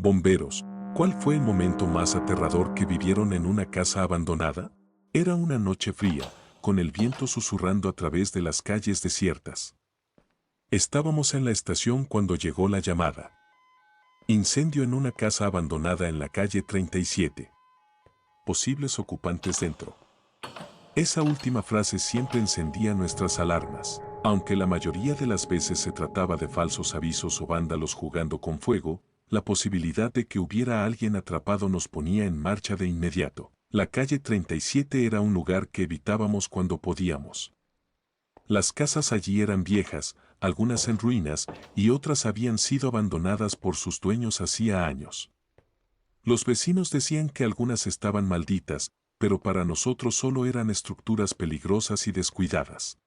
Bomberos, ¿cuál fue el momento más aterrador que vivieron en una casa abandonada? Era una noche fría, con el viento susurrando a través de las calles desiertas. Estábamos en la estación cuando llegó la llamada. Incendio en una casa abandonada en la calle 37. Posibles ocupantes dentro. Esa última frase siempre encendía nuestras alarmas. Aunque la mayoría de las veces se trataba de falsos avisos o vándalos jugando con fuego, la posibilidad de que hubiera alguien atrapado nos ponía en marcha de inmediato. La calle 37 era un lugar que evitábamos cuando podíamos. Las casas allí eran viejas, algunas en ruinas, y otras habían sido abandonadas por sus dueños hacía años. Los vecinos decían que algunas estaban malditas, pero para nosotros solo eran estructuras peligrosas y descuidadas.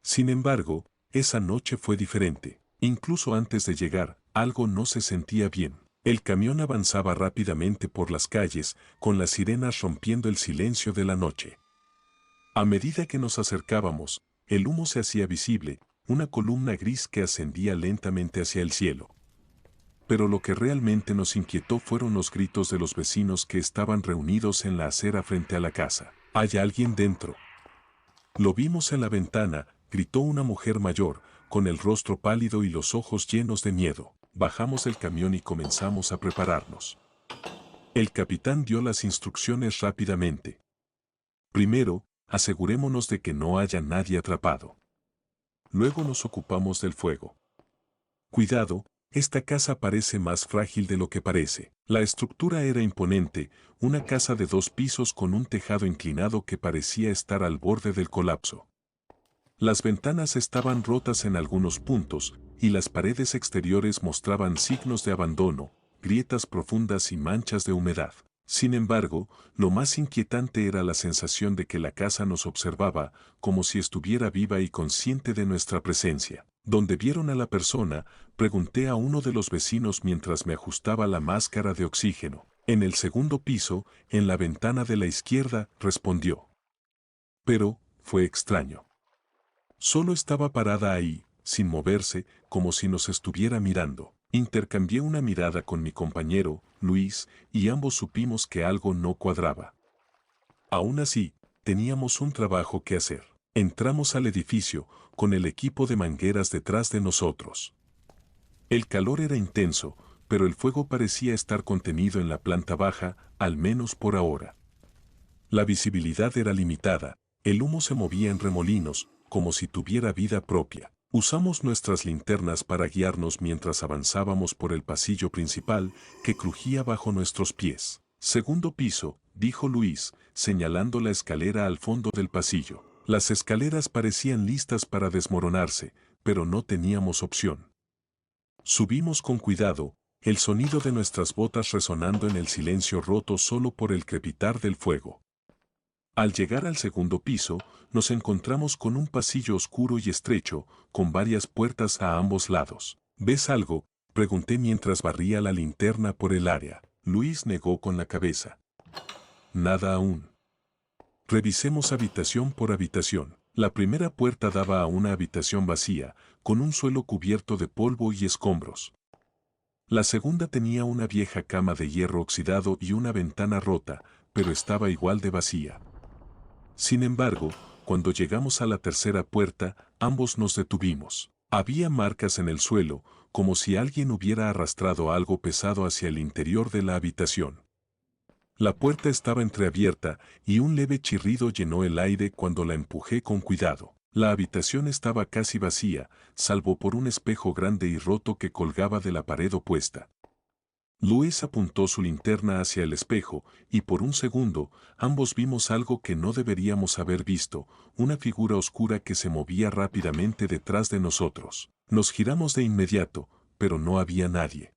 Sin embargo, esa noche fue diferente. Incluso antes de llegar, algo no se sentía bien. El camión avanzaba rápidamente por las calles, con las sirenas rompiendo el silencio de la noche. A medida que nos acercábamos, el humo se hacía visible, una columna gris que ascendía lentamente hacia el cielo. Pero lo que realmente nos inquietó fueron los gritos de los vecinos que estaban reunidos en la acera frente a la casa. «¿Hay alguien dentro?». Lo vimos en la ventana, gritó una mujer mayor, con el rostro pálido y los ojos llenos de miedo. Bajamos del camión y comenzamos a prepararnos. El capitán dio las instrucciones rápidamente. Primero, asegurémonos de que no haya nadie atrapado. Luego nos ocupamos del fuego. Cuidado, esta casa parece más frágil de lo que parece. La estructura era imponente, una casa de 2 pisos con un tejado inclinado que parecía estar al borde del colapso. Las ventanas estaban rotas en algunos puntos, y las paredes exteriores mostraban signos de abandono, grietas profundas y manchas de humedad. Sin embargo, lo más inquietante era la sensación de que la casa nos observaba, como si estuviera viva y consciente de nuestra presencia. ¿Dónde vieron a la persona?, pregunté a uno de los vecinos mientras me ajustaba la máscara de oxígeno. En el segundo piso, en la ventana de la izquierda, respondió. Pero, fue extraño. Solo estaba parada ahí, sin moverse, como si nos estuviera mirando. Intercambié una mirada con mi compañero, Luis, y ambos supimos que algo no cuadraba. Aún así, teníamos un trabajo que hacer. Entramos al edificio, con el equipo de mangueras detrás de nosotros. El calor era intenso, pero el fuego parecía estar contenido en la planta baja, al menos por ahora. La visibilidad era limitada, el humo se movía en remolinos, como si tuviera vida propia. Usamos nuestras linternas para guiarnos mientras avanzábamos por el pasillo principal, que crujía bajo nuestros pies. Segundo piso, dijo Luis, señalando la escalera al fondo del pasillo. Las escaleras parecían listas para desmoronarse, pero no teníamos opción. Subimos con cuidado, el sonido de nuestras botas resonando en el silencio roto solo por el crepitar del fuego. Al llegar al segundo piso, nos encontramos con un pasillo oscuro y estrecho, con varias puertas a ambos lados. ¿Ves algo?, pregunté mientras barría la linterna por el área. Luis negó con la cabeza. Nada aún. Revisemos habitación por habitación. La primera puerta daba a una habitación vacía, con un suelo cubierto de polvo y escombros. La segunda tenía una vieja cama de hierro oxidado y una ventana rota, pero estaba igual de vacía. Sin embargo, cuando llegamos a la tercera puerta, ambos nos detuvimos. Había marcas en el suelo, como si alguien hubiera arrastrado algo pesado hacia el interior de la habitación. La puerta estaba entreabierta y un leve chirrido llenó el aire cuando la empujé con cuidado. La habitación estaba casi vacía, salvo por un espejo grande y roto que colgaba de la pared opuesta. Luis apuntó su linterna hacia el espejo, y por un segundo, ambos vimos algo que no deberíamos haber visto, una figura oscura que se movía rápidamente detrás de nosotros. Nos giramos de inmediato, pero no había nadie.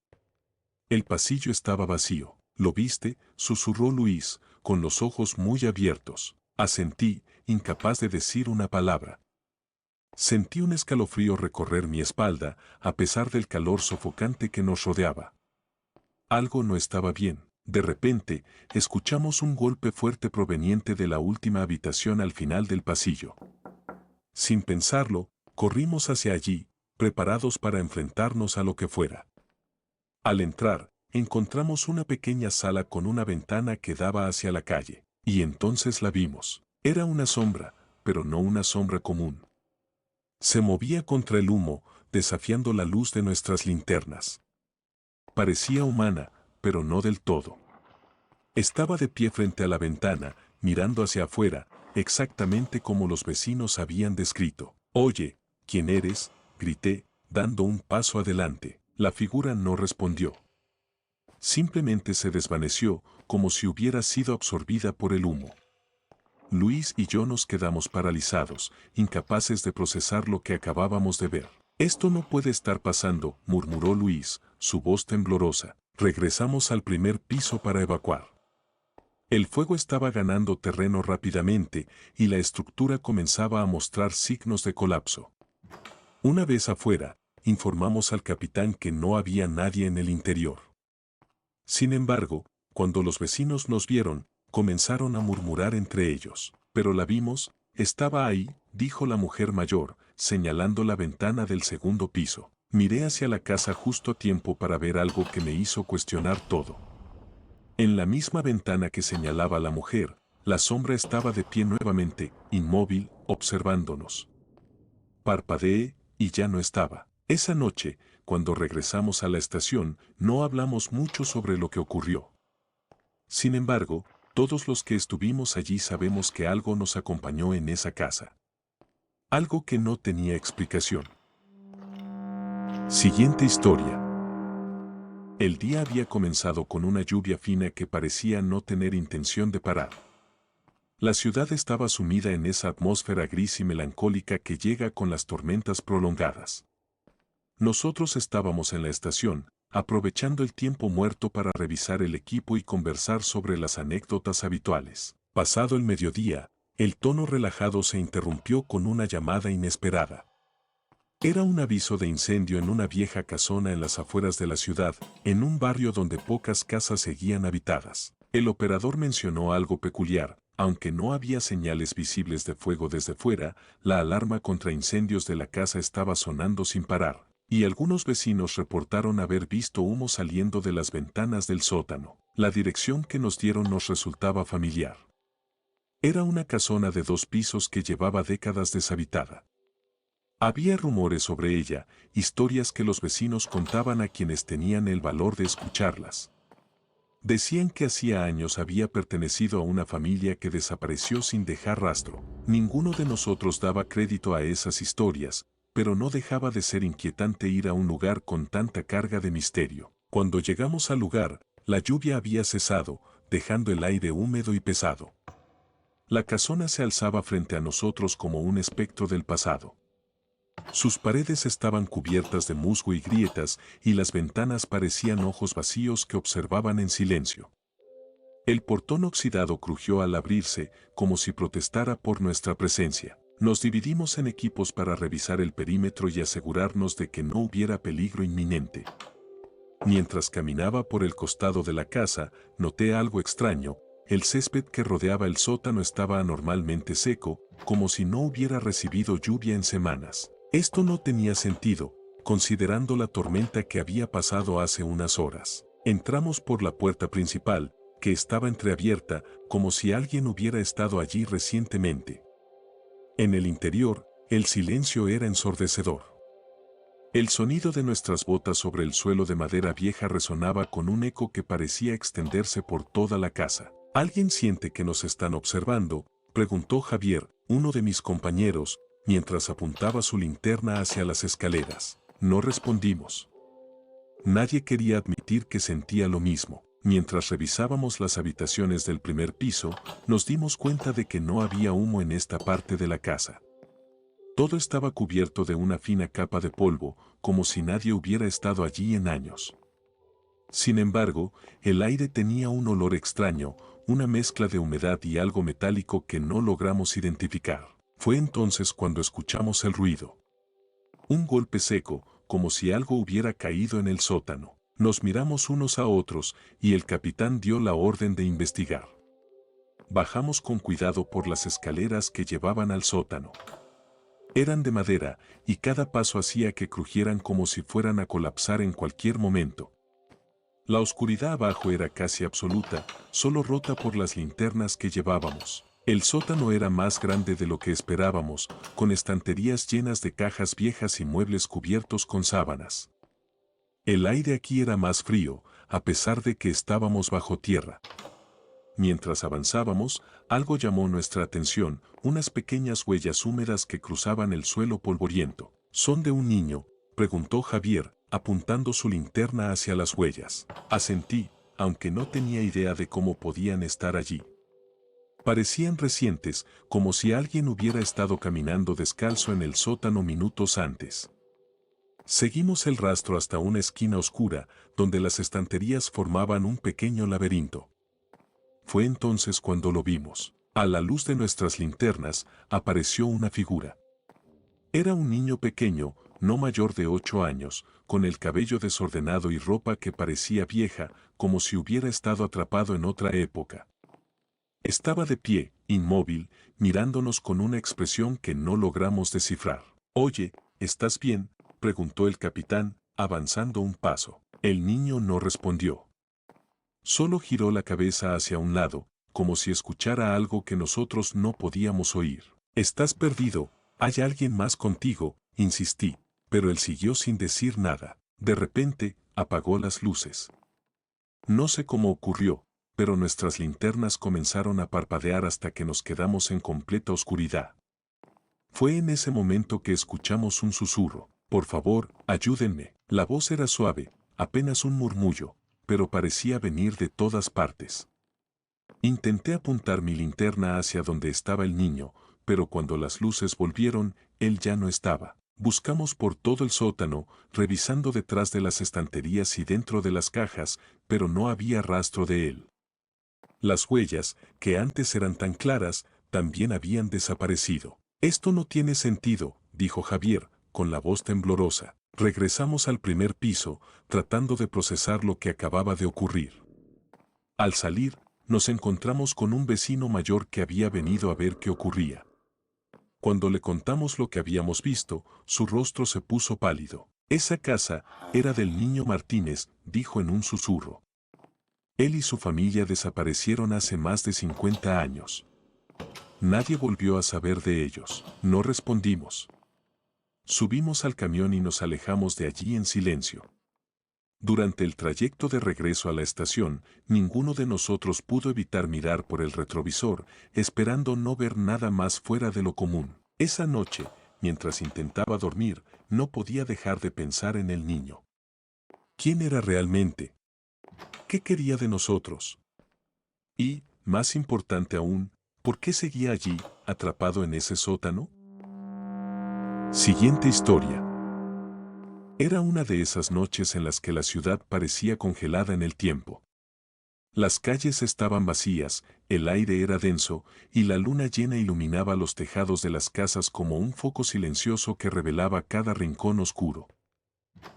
El pasillo estaba vacío. ¿Lo viste?, susurró Luis, con los ojos muy abiertos. Asentí, incapaz de decir una palabra. Sentí un escalofrío recorrer mi espalda, a pesar del calor sofocante que nos rodeaba. Algo no estaba bien. De repente, escuchamos un golpe fuerte proveniente de la última habitación al final del pasillo. Sin pensarlo, corrimos hacia allí, preparados para enfrentarnos a lo que fuera. Al entrar, encontramos una pequeña sala con una ventana que daba hacia la calle, y entonces la vimos. Era una sombra, pero no una sombra común. Se movía contra el humo, desafiando la luz de nuestras linternas. Parecía humana, pero no del todo. Estaba de pie frente a la ventana, mirando hacia afuera, exactamente como los vecinos habían descrito. «Oye, ¿quién eres?», grité, dando un paso adelante. La figura no respondió. Simplemente se desvaneció, como si hubiera sido absorbida por el humo. Luis y yo nos quedamos paralizados, incapaces de procesar lo que acabábamos de ver. «Esto no puede estar pasando», murmuró Luis, su voz temblorosa. Regresamos al primer piso para evacuar. El fuego estaba ganando terreno rápidamente y la estructura comenzaba a mostrar signos de colapso. Una vez afuera, informamos al capitán que no había nadie en el interior. Sin embargo, cuando los vecinos nos vieron, comenzaron a murmurar entre ellos. «Pero la vimos, estaba ahí», dijo la mujer mayor, señalando la ventana del segundo piso. Miré hacia la casa justo a tiempo para ver algo que me hizo cuestionar todo. En la misma ventana que señalaba la mujer, la sombra estaba de pie nuevamente, inmóvil, observándonos. Parpadeé, y ya no estaba. Esa noche, cuando regresamos a la estación, no hablamos mucho sobre lo que ocurrió. Sin embargo, todos los que estuvimos allí sabemos que algo nos acompañó en esa casa. Algo que no tenía explicación. Siguiente historia. El día había comenzado con una lluvia fina que parecía no tener intención de parar. La ciudad estaba sumida en esa atmósfera gris y melancólica que llega con las tormentas prolongadas. Nosotros estábamos en la estación, aprovechando el tiempo muerto para revisar el equipo y conversar sobre las anécdotas habituales. Pasado el mediodía, el tono relajado se interrumpió con una llamada inesperada. Era un aviso de incendio en una vieja casona en las afueras de la ciudad, en un barrio donde pocas casas seguían habitadas. El operador mencionó algo peculiar, aunque no había señales visibles de fuego desde fuera, la alarma contra incendios de la casa estaba sonando sin parar, y algunos vecinos reportaron haber visto humo saliendo de las ventanas del sótano. La dirección que nos dieron nos resultaba familiar. Era una casona de 2 pisos que llevaba décadas deshabitada. Había rumores sobre ella, historias que los vecinos contaban a quienes tenían el valor de escucharlas. Decían que hacía años había pertenecido a una familia que desapareció sin dejar rastro. Ninguno de nosotros daba crédito a esas historias, pero no dejaba de ser inquietante ir a un lugar con tanta carga de misterio. Cuando llegamos al lugar, la lluvia había cesado, dejando el aire húmedo y pesado. La casona se alzaba frente a nosotros como un espectro del pasado. Sus paredes estaban cubiertas de musgo y grietas, y las ventanas parecían ojos vacíos que observaban en silencio. El portón oxidado crujió al abrirse, como si protestara por nuestra presencia. Nos dividimos en equipos para revisar el perímetro y asegurarnos de que no hubiera peligro inminente. Mientras caminaba por el costado de la casa, noté algo extraño. El césped que rodeaba el sótano estaba anormalmente seco, como si no hubiera recibido lluvia en semanas. Esto no tenía sentido, considerando la tormenta que había pasado hace unas horas. Entramos por la puerta principal, que estaba entreabierta, como si alguien hubiera estado allí recientemente. En el interior, el silencio era ensordecedor. El sonido de nuestras botas sobre el suelo de madera vieja resonaba con un eco que parecía extenderse por toda la casa. «¿Alguien siente que nos están observando?», preguntó Javier, uno de mis compañeros, mientras apuntaba su linterna hacia las escaleras. No respondimos. Nadie quería admitir que sentía lo mismo. Mientras revisábamos las habitaciones del primer piso, nos dimos cuenta de que no había humo en esta parte de la casa. Todo estaba cubierto de una fina capa de polvo, como si nadie hubiera estado allí en años. Sin embargo, el aire tenía un olor extraño, una mezcla de humedad y algo metálico que no logramos identificar. Fue entonces cuando escuchamos el ruido. Un golpe seco, como si algo hubiera caído en el sótano. Nos miramos unos a otros, y el capitán dio la orden de investigar. Bajamos con cuidado por las escaleras que llevaban al sótano. Eran de madera, y cada paso hacía que crujieran como si fueran a colapsar en cualquier momento. La oscuridad abajo era casi absoluta, solo rota por las linternas que llevábamos. El sótano era más grande de lo que esperábamos, con estanterías llenas de cajas viejas y muebles cubiertos con sábanas. El aire aquí era más frío, a pesar de que estábamos bajo tierra. Mientras avanzábamos, algo llamó nuestra atención, unas pequeñas huellas húmedas que cruzaban el suelo polvoriento. ¿Son de un niño?, preguntó Javier, apuntando su linterna hacia las huellas. Asentí, aunque no tenía idea de cómo podían estar allí. Parecían recientes, como si alguien hubiera estado caminando descalzo en el sótano minutos antes. Seguimos el rastro hasta una esquina oscura, donde las estanterías formaban un pequeño laberinto. Fue entonces cuando lo vimos. A la luz de nuestras linternas, apareció una figura. Era un niño pequeño, no mayor de 8 años, con el cabello desordenado y ropa que parecía vieja, como si hubiera estado atrapado en otra época. Estaba de pie, inmóvil, mirándonos con una expresión que no logramos descifrar. «Oye, ¿estás bien?», preguntó el capitán, avanzando un paso. El niño no respondió. Solo giró la cabeza hacia un lado, como si escuchara algo que nosotros no podíamos oír. «Estás perdido, hay alguien más contigo», insistí, pero él siguió sin decir nada. De repente, apagó las luces. No sé cómo ocurrió, pero nuestras linternas comenzaron a parpadear hasta que nos quedamos en completa oscuridad. Fue en ese momento que escuchamos un susurro. «Por favor, ayúdenme». La voz era suave, apenas un murmullo, pero parecía venir de todas partes. Intenté apuntar mi linterna hacia donde estaba el niño, pero cuando las luces volvieron, él ya no estaba. Buscamos por todo el sótano, revisando detrás de las estanterías y dentro de las cajas, pero no había rastro de él. Las huellas, que antes eran tan claras, también habían desaparecido. «Esto no tiene sentido», dijo Javier, con la voz temblorosa. Regresamos al primer piso, tratando de procesar lo que acababa de ocurrir. Al salir, nos encontramos con un vecino mayor que había venido a ver qué ocurría. Cuando le contamos lo que habíamos visto, su rostro se puso pálido. «Esa casa era del niño Martínez», dijo en un susurro. «Él y su familia desaparecieron hace más de 50 años. Nadie volvió a saber de ellos». No respondimos. Subimos al camión y nos alejamos de allí en silencio. Durante el trayecto de regreso a la estación, ninguno de nosotros pudo evitar mirar por el retrovisor, esperando no ver nada más fuera de lo común. Esa noche, mientras intentaba dormir, no podía dejar de pensar en el niño. ¿Quién era realmente? ¿Qué quería de nosotros? Y, más importante aún, ¿por qué seguía allí, atrapado en ese sótano? Siguiente historia. Era una de esas noches en las que la ciudad parecía congelada en el tiempo. Las calles estaban vacías, el aire era denso, y la luna llena iluminaba los tejados de las casas como un foco silencioso que revelaba cada rincón oscuro.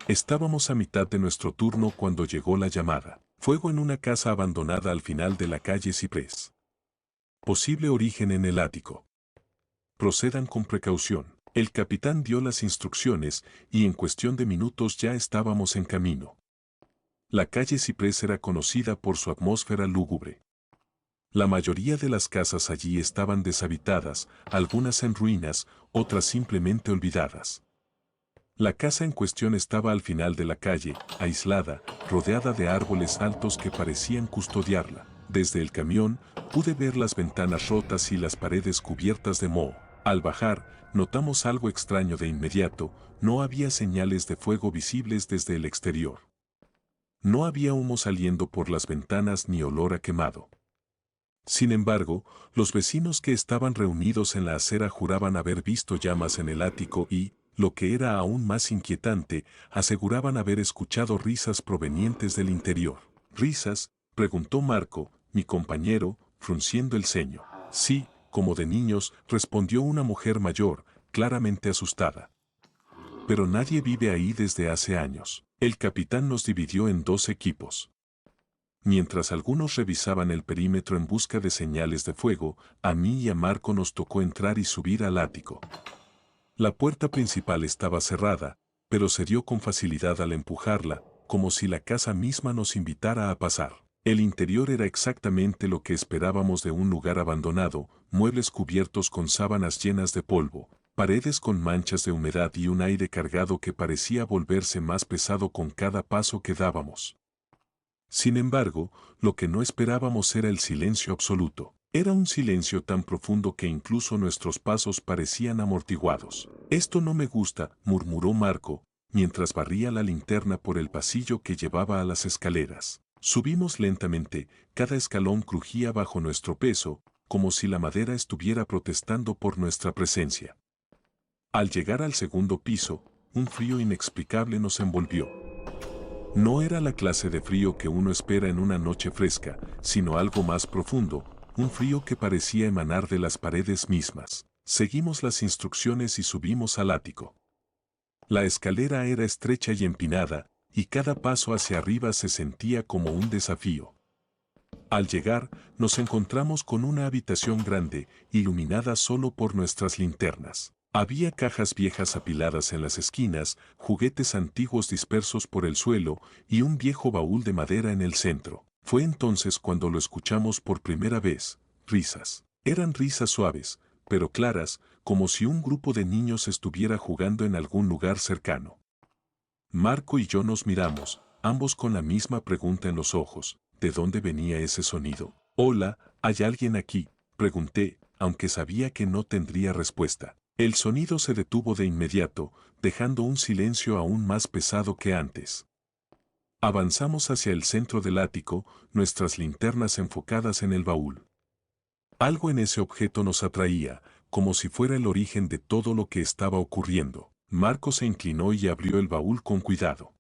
Estábamos a mitad de nuestro turno cuando llegó la llamada. Fuego en una casa abandonada al final de la calle Ciprés. Posible origen en el ático. Procedan con precaución. El capitán dio las instrucciones y en cuestión de minutos ya estábamos en camino. La calle Ciprés era conocida por su atmósfera lúgubre. La mayoría de las casas allí estaban deshabitadas, algunas en ruinas, otras simplemente olvidadas. La casa en cuestión estaba al final de la calle, aislada, rodeada de árboles altos que parecían custodiarla. Desde el camión, pude ver las ventanas rotas y las paredes cubiertas de moho. Al bajar, notamos algo extraño de inmediato, no había señales de fuego visibles desde el exterior. No había humo saliendo por las ventanas ni olor a quemado. Sin embargo, los vecinos que estaban reunidos en la acera juraban haber visto llamas en el ático y, lo que era aún más inquietante, aseguraban haber escuchado risas provenientes del interior. «¿Risas?», preguntó Marco, mi compañero, frunciendo el ceño. «Sí, como de niños», respondió una mujer mayor, claramente asustada. «Pero nadie vive ahí desde hace años». El capitán nos dividió en 2 equipos. Mientras algunos revisaban el perímetro en busca de señales de fuego, a mí y a Marco nos tocó entrar y subir al ático. La puerta principal estaba cerrada, pero se dio con facilidad al empujarla, como si la casa misma nos invitara a pasar. El interior era exactamente lo que esperábamos de un lugar abandonado, muebles cubiertos con sábanas llenas de polvo, paredes con manchas de humedad y un aire cargado que parecía volverse más pesado con cada paso que dábamos. Sin embargo, lo que no esperábamos era el silencio absoluto. Era un silencio tan profundo que incluso nuestros pasos parecían amortiguados. Esto no me gusta, murmuró Marco, mientras barría la linterna por el pasillo que llevaba a las escaleras. Subimos lentamente, cada escalón crujía bajo nuestro peso, como si la madera estuviera protestando por nuestra presencia. Al llegar al segundo piso, un frío inexplicable nos envolvió. No era la clase de frío que uno espera en una noche fresca, sino algo más profundo, un frío que parecía emanar de las paredes mismas. Seguimos las instrucciones y subimos al ático. La escalera era estrecha y empinada, y cada paso hacia arriba se sentía como un desafío. Al llegar, nos encontramos con una habitación grande, iluminada solo por nuestras linternas. Había cajas viejas apiladas en las esquinas, juguetes antiguos dispersos por el suelo y un viejo baúl de madera en el centro. Fue entonces cuando lo escuchamos por primera vez. Risas. Eran risas suaves, pero claras, como si un grupo de niños estuviera jugando en algún lugar cercano. Marco y yo nos miramos, ambos con la misma pregunta en los ojos. ¿De dónde venía ese sonido? Hola, ¿hay alguien aquí?, pregunté, aunque sabía que no tendría respuesta. El sonido se detuvo de inmediato, dejando un silencio aún más pesado que antes. Avanzamos hacia el centro del ático, nuestras linternas enfocadas en el baúl. Algo en ese objeto nos atraía, como si fuera el origen de todo lo que estaba ocurriendo. Marco se inclinó y abrió el baúl con cuidado.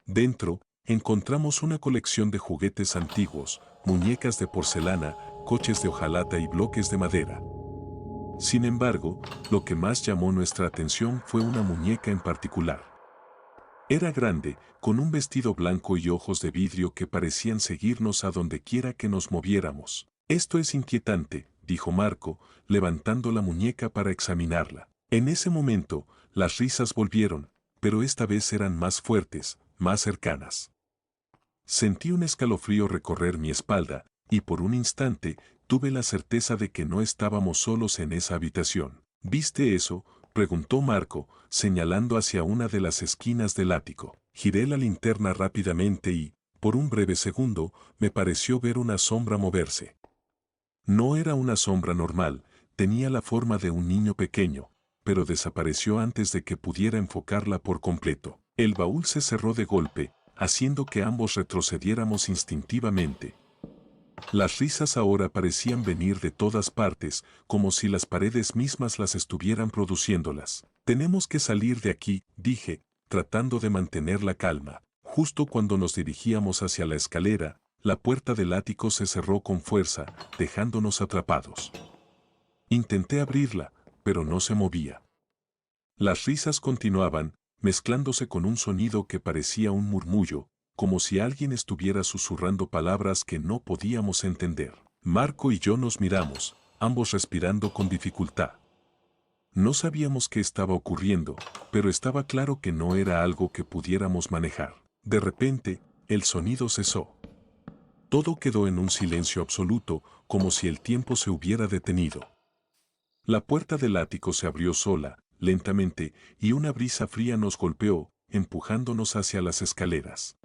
Dentro, encontramos una colección de juguetes antiguos, muñecas de porcelana, coches de hojalata y bloques de madera. Sin embargo, lo que más llamó nuestra atención fue una muñeca en particular. Era grande, con un vestido blanco y ojos de vidrio que parecían seguirnos a donde quiera que nos moviéramos. Esto es inquietante, dijo Marco, levantando la muñeca para examinarla. En ese momento, las risas volvieron, pero esta vez eran más fuertes, más cercanas. Sentí un escalofrío recorrer mi espalda, y por un instante, tuve la certeza de que no estábamos solos en esa habitación. ¿Viste eso?, preguntó Marco, señalando hacia una de las esquinas del ático. Giré la linterna rápidamente y, por un breve segundo, me pareció ver una sombra moverse. No era una sombra normal, tenía la forma de un niño pequeño, pero desapareció antes de que pudiera enfocarla por completo. El baúl se cerró de golpe, haciendo que ambos retrocediéramos instintivamente. Las risas ahora parecían venir de todas partes, como si las paredes mismas las estuvieran produciéndolas. Tenemos que salir de aquí, dije, tratando de mantener la calma. Justo cuando nos dirigíamos hacia la escalera, la puerta del ático se cerró con fuerza, dejándonos atrapados. Intenté abrirla, pero no se movía. Las risas continuaban, mezclándose con un sonido que parecía un murmullo, como si alguien estuviera susurrando palabras que no podíamos entender. Marco y yo nos miramos, ambos respirando con dificultad. No sabíamos qué estaba ocurriendo, pero estaba claro que no era algo que pudiéramos manejar. De repente, el sonido cesó. Todo quedó en un silencio absoluto, como si el tiempo se hubiera detenido. La puerta del ático se abrió sola, lentamente, y una brisa fría nos golpeó, empujándonos hacia las escaleras.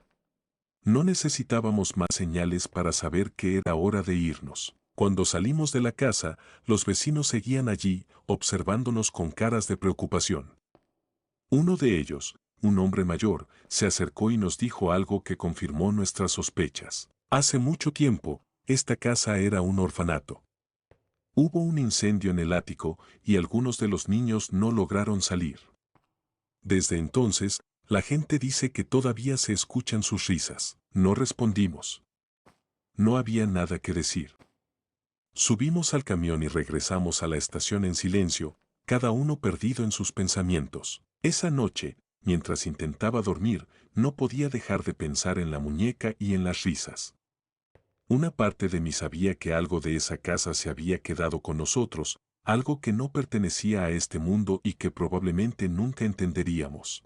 No necesitábamos más señales para saber que era hora de irnos. Cuando salimos de la casa, los vecinos seguían allí, observándonos con caras de preocupación. Uno de ellos, un hombre mayor, se acercó y nos dijo algo que confirmó nuestras sospechas. Hace mucho tiempo, esta casa era un orfanato. Hubo un incendio en el ático y algunos de los niños no lograron salir. Desde entonces, la gente dice que todavía se escuchan sus risas. No respondimos. No había nada que decir. Subimos al camión y regresamos a la estación en silencio, cada uno perdido en sus pensamientos. Esa noche, mientras intentaba dormir, no podía dejar de pensar en la muñeca y en las risas. Una parte de mí sabía que algo de esa casa se había quedado con nosotros, algo que no pertenecía a este mundo y que probablemente nunca entenderíamos.